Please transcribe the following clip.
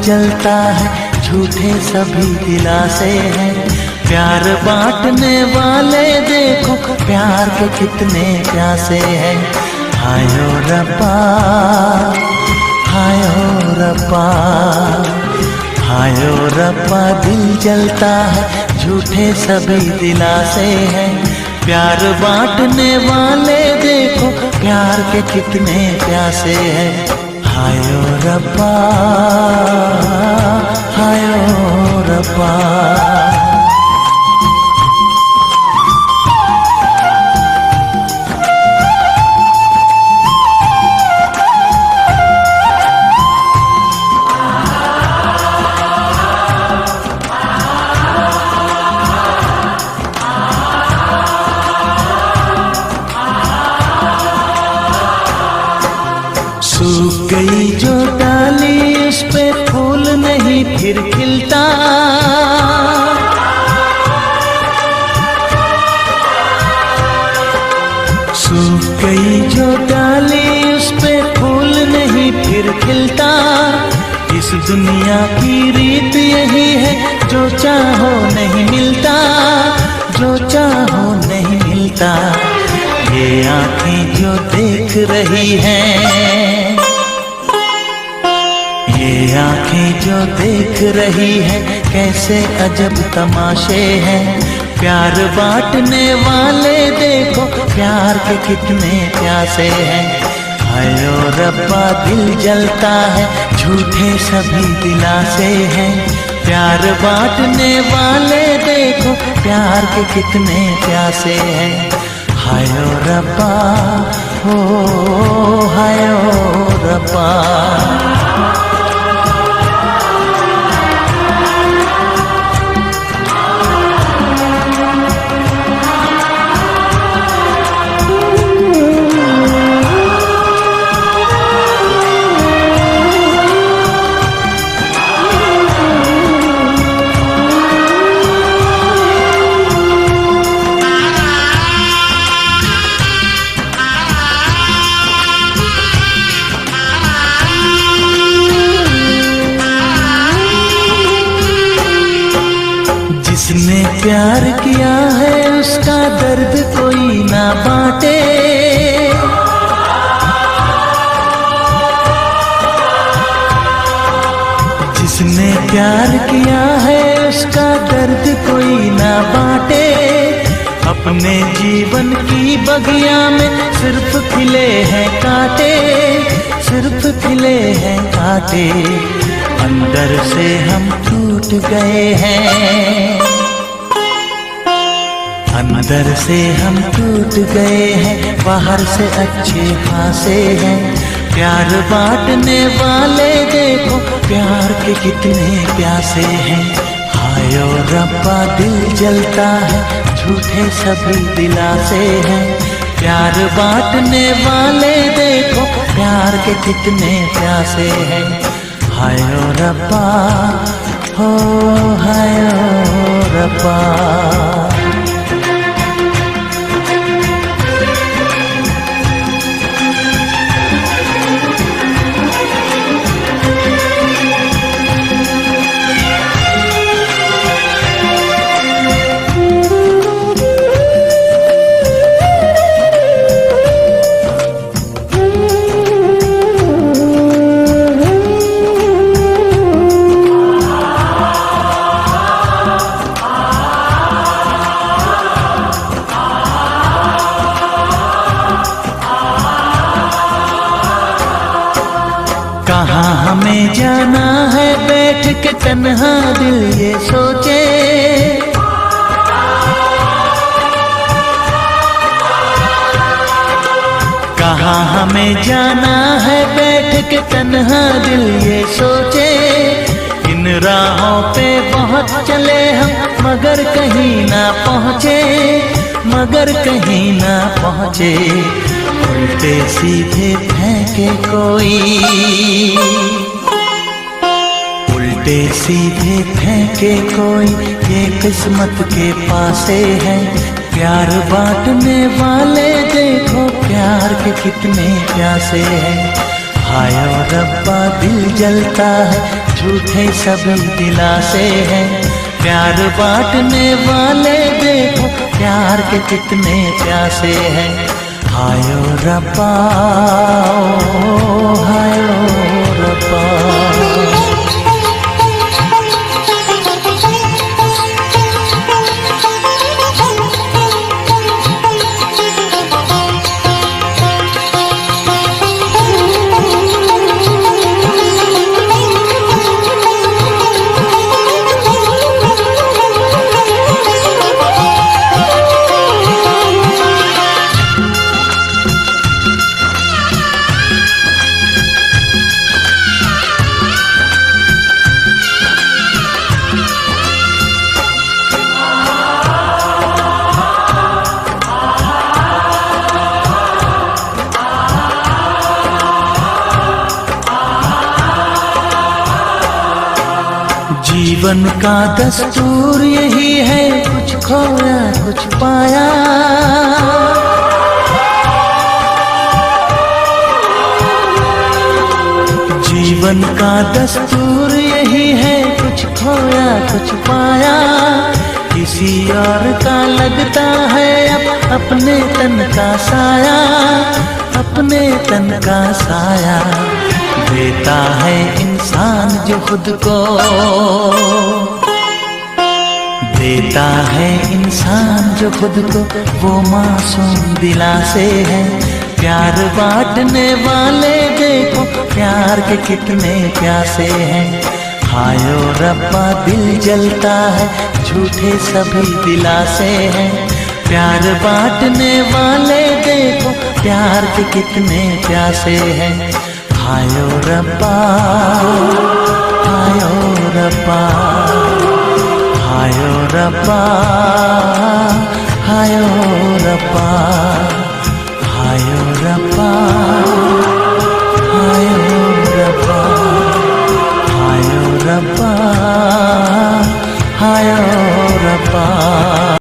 जलता है, झूठे सभी दिलासे हैं। प्यार बांटने वाले देखो, प्यार के कितने प्यासे हैं। हायो रब्बा, हायो रब्बा, हायो रब्बा, दिल जलता है, झूठे सभी दिलासे हैं। प्यार बांटने वाले देखो, प्यार के कितने प्यासे हैं। हायो रब्बा, हायो रब्बा। सूख गई जो डाली, उस पे फूल नहीं फिर खिलता। सूख गई जो डाली, उस पे फूल नहीं फिर खिलता। इस दुनिया की रीत यही है, जो चाहो नहीं मिलता, जो चाहो नहीं मिलता। ये आँखें जो देख रही हैं, ये आँखें जो देख रही है, कैसे अजब तमाशे हैं। प्यार बांटने वाले देखो, प्यार के कितने प्यासे हैं। हायो रब्बा, दिल जलता है, झूठे सभी दिलासे हैं। प्यार बांटने वाले देखो, प्यार के कितने प्यासे हैं। हायो रब्बा, हो हायो रब्बा। जिसने प्यार किया है, उसका दर्द कोई ना बांटे। जिसने प्यार किया है, उसका दर्द कोई ना बांटे। अपने जीवन की बगिया में सिर्फ खिले हैं कांटे, सिर्फ खिले हैं कांटे। अंदर से हम टूट गए हैं, अंदर से हम टूट गए हैं, बाहर से अच्छे खासे हैं। प्यार बांटने वाले देखो, प्यार के कितने प्यासे हैं। हायो रब्बा, दिल जलता है, झूठे सभी दिलासे हैं। प्यार बांटने वाले देखो, प्यार के कितने प्यासे हैं। हायो रब्बा, हो हायो रब्बा। कहाँ हमें जाना है, बैठ के तन्हा दिल ये सोचे। कहाँ हमें जाना है, बैठ के तन्हा दिल ये सोचे। इन राहों पे बहुत चले हम, मगर कहीं ना पहुँचे, मगर कहीं ना पहुँचे। उल्टे सीधे फेंके कोई, उल्टे सीधे फेंके कोई, ये किस्मत के पासे है। प्यार बांटने वाले देखो, प्यार के कितने प्यासे हैं। हायो रब्बा दिल जलता है, झूठे सभी दिलासे हैं। प्यार बांटने वाले देखो, प्यार के कितने प्यासे हैं। हायो रब्बा, ओ हायो रब्बा। जीवन का दस्तूर यही है, कुछ खोया कुछ पाया। जीवन का दस्तूर यही है, कुछ खोया कुछ पाया। किसी और का लगता है अब अपने तन का साया, अपने तन का साया। देता है इंसान जो खुद को, देता है इंसान जो खुद को, वो मासूम दिलासे है। प्यार बांटने वाले देखो, प्यार के कितने प्यासे हैं। हायो रब्बा दिल जलता है, झूठे सभी दिलासे हैं। प्यार बांटने वाले देखो, प्यार के कितने प्यासे हैं। हायो रब्बा, हायो रब्बा, हायो रब्बा।